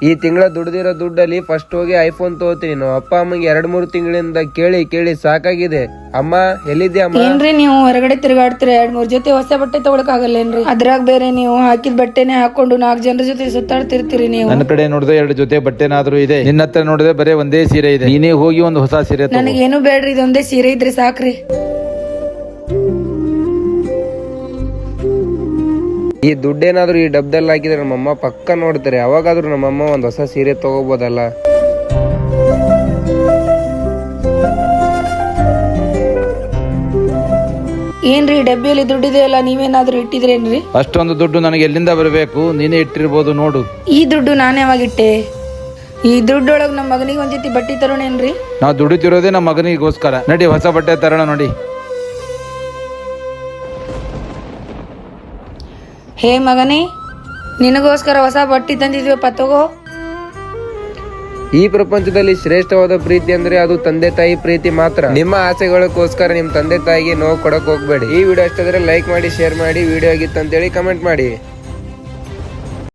ಈ ತಿಂಗಳ ದುಡ್ದಿರೋ ದುಡ್ಡಲ್ಲಿ ಫಸ್ಟ್ ಹೋಗಿ ಐಫೋನ್ ತಗೋತೀನಿ. ನಾವು ಅಪ್ಪ ಅಮ್ಮಗೆ 2-3 ತಿಂಗಳಿಂದ ಕೇಳಿ ಕೇಳಿ ಸಾಕಾಗಿದೆ. ಅಮ್ಮ ಎಲ್ಲಿದ್ದೆ ಅಮ್ಮ? ಏನ್ರಿ ನೀವು ಹೊರಗಡೆ ತಿರುಗಾಡ್ತೀರ, 2-3 ಜೊತೆ ಹೊಸ ಬಟ್ಟೆ ತಗೊಳಕ್ ಆಗಲ್ಲೇನ್ರಿ? ಅದ್ರಾಗ ಬೇರೆ ನೀವು ಹಾಕಿದ ಬಟ್ಟೆನೆ ಹಾಕೊಂಡು 4 ಜನರ ಜೊತೆ ಸುತ್ತಾಡ್ತಿರ್ತೀರಿ ನೀವು. ನನ್ನ ಕಡೆ ನೋಡಿದ್ರೆ 2 ಜೊತೆ ಬಟ್ಟೆನಾದ್ರೂ ಇದೆ, ನಿನ್ನ ಹತ್ರ ನೋಡಿದ್ರೆ ಬರೀ ಒಂದೇ ಸೀರೆ ಇದೆ. ನೀನೇ ಹೋಗಿ ಒಂದು ಹೊಸ ಸೀರೆ ತಗೋ. ನನಗೇನು ಬೇಡ್ರಿ, ಇದೊಂದೇ ಸೀರೆ ಇದ್ರೆ ಸಾಕ್ರಿ. ಈ ದುಡ್ಡೇನಾದ್ರೂ ಈ ಡಬ್ದಲ್ಲಿ ಹಾಕಿದ್ರೆ ನಮ್ಮಮ್ಮ ಪಕ್ಕ ನೋಡ್ತಾರೆ. ಅವಾಗಾದ್ರೂ ನಮ್ಮಮ್ಮ ಒಂದ್ ಹೊಸ ಸೀರೆ ತಗೋಬೋದಲ್ಲ. ಏನ್ರಿ ಡಬ್ಬಿಯಲ್ಲಿ ದುಡ್ಡಿದೆ ಅಲ್ಲ, ನೀವೇನಾದ್ರೂ ಇಟ್ಟಿದ್ರೇನ್ರಿ? ಅಷ್ಟೊಂದು ದುಡ್ಡು ನನಗೆ ಎಲ್ಲಿಂದ ಬರಬೇಕು? ನೀನೇ ಇಟ್ಟಿರ್ಬೋದು ನೋಡು. ಈ ದುಡ್ಡು ನಾನೇ ಯಾವಾಗಿಟ್ಟೆ? ಈ ದುಡ್ಡೊಳಗ್ ನಮ್ಮ ಮಗನಿಗೆ ಒಂದ್ ಜೊತೆ ಬಟ್ಟೆ ತರೋಣೇನ್ರಿ? ನಾವು ದುಡಿತಿರೋದೇ ನಮ್ಮ ಮಗನಿಗೋಸ್ಕರ. ನಡಿ ಹೊಸ ಬಟ್ಟೆ ತರೋಣ. ನೋಡಿ, ಹೇ ಮಗನೇ, ನಿನಗೋಸ್ಕರ ಹೊಸ ಬಟ್ಟೆ ತಂದಿದ್ವಪ್ಪ, ತಗೋ. ಈ ಪ್ರಪಂಚದಲ್ಲಿ ಶ್ರೇಷ್ಠವಾದ ಪ್ರೀತಿ ಅಂದ್ರೆ ಅದು ತಂದೆ ತಾಯಿ ಪ್ರೀತಿ ಮಾತ್ರ. ನಿಮ್ಮ ಆಸೆಗಳಕ್ಕೋಸ್ಕರ ನಿಮ್ ತಂದೆ ತಾಯಿಗೆ ನೋವು ಕೊಡಕ್ ಹೋಗ್ಬೇಡಿ. ಈ ವಿಡಿಯೋ ಇಷ್ಟ ಆದ್ರೆ ಲೈಕ್ ಮಾಡಿ, ಶೇರ್ ಮಾಡಿ. ವಿಡಿಯೋ ಆಗಿತ್ತು ಅಂತೇಳಿ ಕಮೆಂಟ್ ಮಾಡಿ.